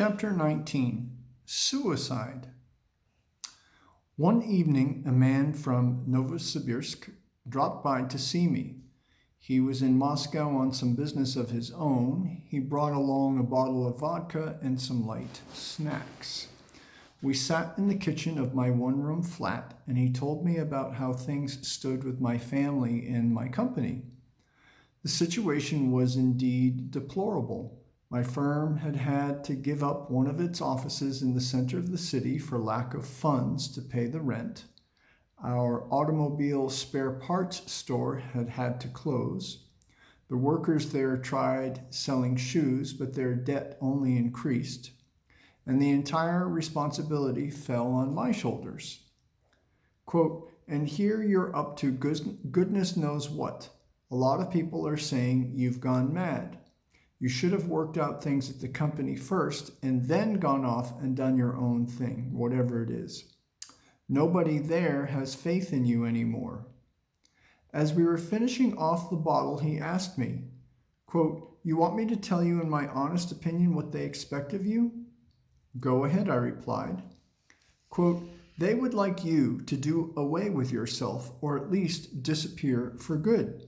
Chapter 19. Suicide. One evening, a man from Novosibirsk dropped by to see me. He was in Moscow on some business of his own. He brought along a bottle of vodka and some light snacks. We sat in the kitchen of my one-room flat, and he told me about how things stood with my family and my company. The situation was indeed deplorable. My firm had had to give up one of its offices in the center of the city for lack of funds to pay the rent. Our automobile spare parts store had had to close. The workers there tried selling shoes, but their debt only increased. And the entire responsibility fell on my shoulders. Quote, and here you're up to goodness knows what. A lot of people are saying you've gone mad. You should have worked out things at the company first and then gone off and done your own thing, whatever it is. Nobody there has faith in you anymore. As we were finishing off the bottle, he asked me, quote, you want me to tell you in my honest opinion what they expect of you? Go ahead, I replied. Quote, they would like you to do away with yourself or at least disappear for good.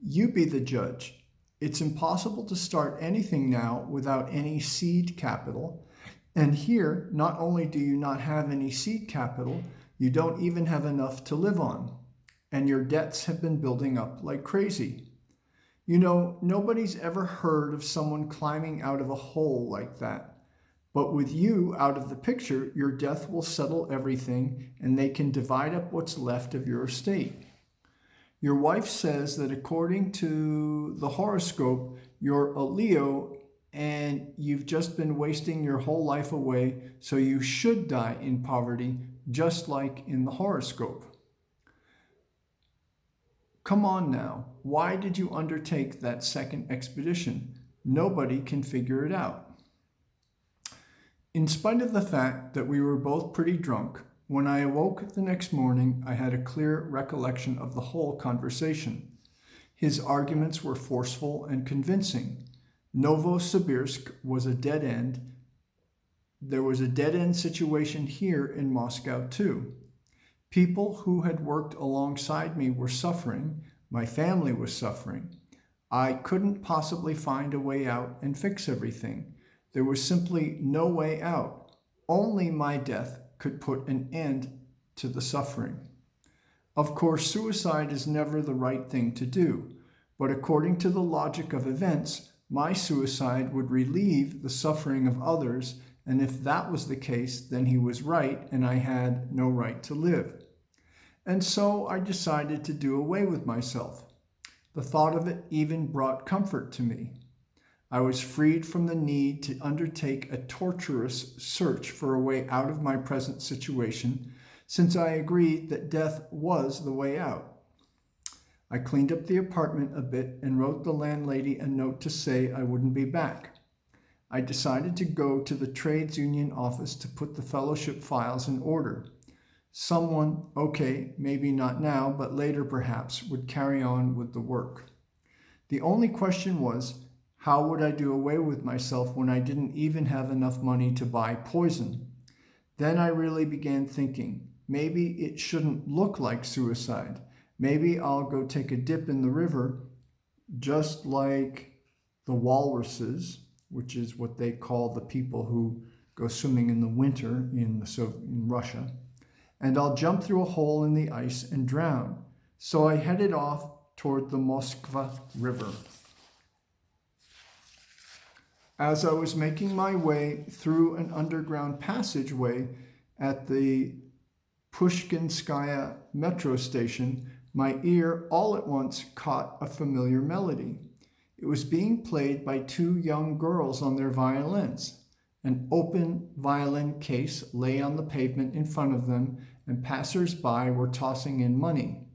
You be the judge. It's impossible to start anything now without any seed capital. And here, not only do you not have any seed capital, you don't even have enough to live on. And your debts have been building up like crazy. You know, nobody's ever heard of someone climbing out of a hole like that. But with you out of the picture, your death will settle everything and they can divide up what's left of your estate. Your wife says that according to the horoscope, you're a Leo and you've just been wasting your whole life away, so you should die in poverty, just like in the horoscope. Come on now, why did you undertake that second expedition? Nobody can figure it out. In spite of the fact that we were both pretty drunk, when I awoke the next morning, I had a clear recollection of the whole conversation. His arguments were forceful and convincing. Novosibirsk was a dead end. There was a dead-end situation here in Moscow too. People who had worked alongside me were suffering. My family was suffering. I couldn't possibly find a way out and fix everything. There was simply no way out. Only my death could put an end to the suffering. Of course, suicide is never the right thing to do, but according to the logic of events, my suicide would relieve the suffering of others, and if that was the case, then he was right and I had no right to live. And so I decided to do away with myself. The thought of it even brought comfort to me. I was freed from the need to undertake a torturous search for a way out of my present situation, since I agreed that death was the way out. I cleaned up the apartment a bit and wrote the landlady a note to say I wouldn't be back. I decided to go to the trades union office to put the fellowship files in order. Someone, okay, maybe not now, but later perhaps, would carry on with the work. The only question was, how would I do away with myself when I didn't even have enough money to buy poison? Then I really began thinking, maybe it shouldn't look like suicide. Maybe I'll go take a dip in the river, just like the walruses, which is what they call the people who go swimming in the winter in Russia, and I'll jump through a hole in the ice and drown. So I headed off toward the Moskva River. As I was making my way through an underground passageway at the Pushkinskaya metro station, my ear all at once caught a familiar melody. It was being played by two young girls on their violins. An open violin case lay on the pavement in front of them, and passers-by were tossing in money.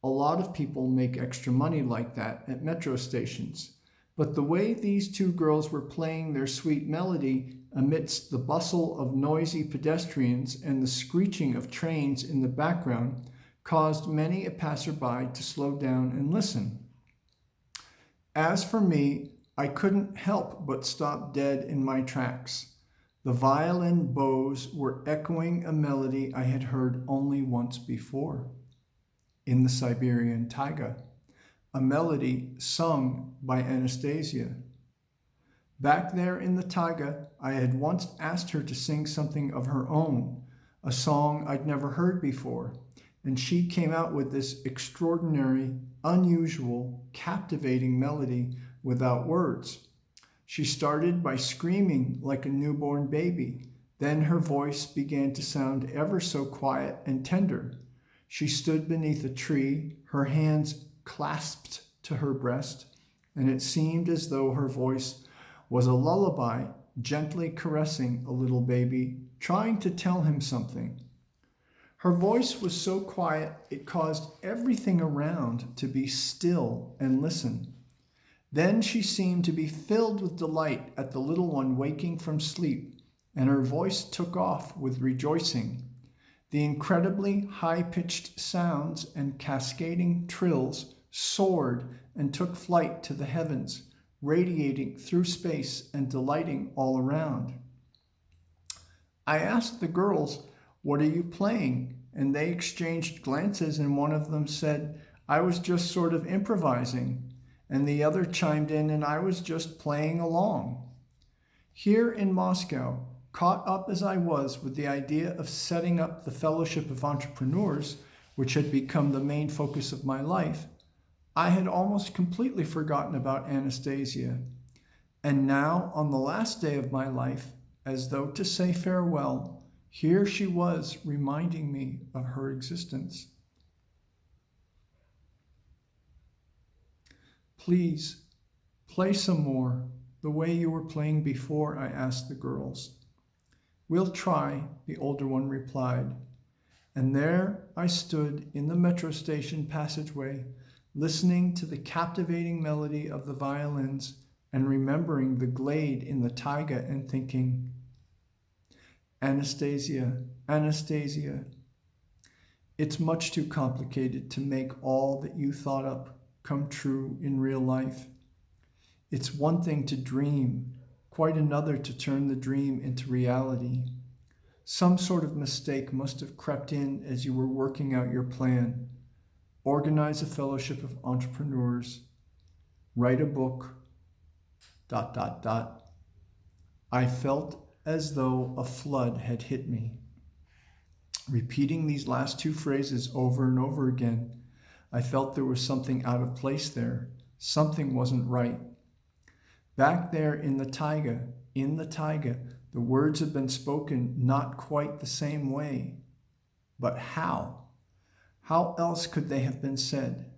A lot of people make extra money like that at metro stations. But the way these two girls were playing their sweet melody amidst the bustle of noisy pedestrians and the screeching of trains in the background caused many a passerby to slow down and listen. As for me, I couldn't help but stop dead in my tracks. The violin bows were echoing a melody I had heard only once before in the Siberian taiga, a melody sung by Anastasia. Back there in the taiga, I had once asked her to sing something of her own, a song I'd never heard before, and she came out with this extraordinary, unusual, captivating melody without words. She started by screaming like a newborn baby. Then her voice began to sound ever so quiet and tender. She stood beneath a tree, her hands clasped to her breast, and it seemed as though her voice was a lullaby gently caressing a little baby, trying to tell him something. Her voice was so quiet it caused everything around to be still and listen. Then she seemed to be filled with delight at the little one waking from sleep, and her voice took off with rejoicing. The incredibly high-pitched sounds and cascading trills soared and took flight to the heavens, radiating through space and delighting all around. I asked the girls, "What are you playing?" And they exchanged glances, and one of them said, "I was just sort of improvising." And the other chimed in, "And I was just playing along." Here in Moscow, caught up as I was with the idea of setting up the Fellowship of Entrepreneurs, which had become the main focus of my life, I had almost completely forgotten about Anastasia. And now, on the last day of my life, as though to say farewell, here she was reminding me of her existence. "Please, play some more, the way you were playing before," I asked the girls. "We'll try," the older one replied. And there I stood in the metro station passageway, listening to the captivating melody of the violins and remembering the glade in the taiga and thinking, "Anastasia, Anastasia, it's much too complicated to make all that you thought up come true in real life. It's one thing to dream, quite another to turn the dream into reality. Some sort of mistake must have crept in as you were working out your plan. Organize a fellowship of entrepreneurs, write a book, ... I felt as though a flood had hit me. Repeating these last two phrases over and over again, I felt there was something out of place there. Something wasn't right. Back there in the taiga, the words had been spoken not quite the same way. But how? How else could they have been said?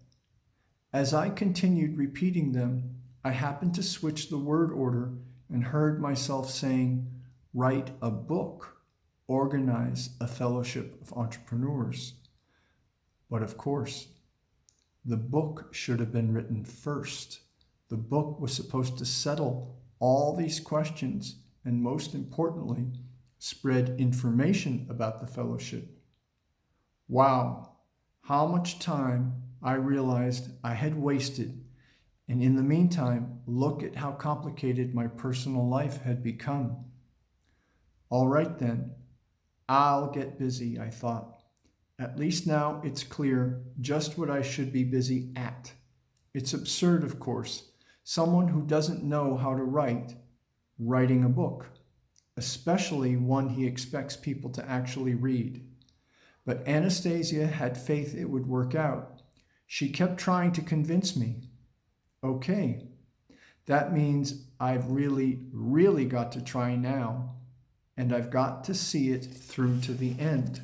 As I continued repeating them, I happened to switch the word order and heard myself saying, "Write a book, organize a fellowship of entrepreneurs." But of course, the book should have been written first. The book was supposed to settle all these questions and, most importantly, spread information about the fellowship. Wow, how much time I realized I had wasted. And in the meantime, look at how complicated my personal life had become. All right then, I'll get busy, I thought. At least now it's clear just what I should be busy at. It's absurd, of course. Someone who doesn't know how to write, writing a book, especially one he expects people to actually read. But Anastasia had faith it would work out. She kept trying to convince me. Okay, that means I've really got to try now, and I've got to see it through to the end.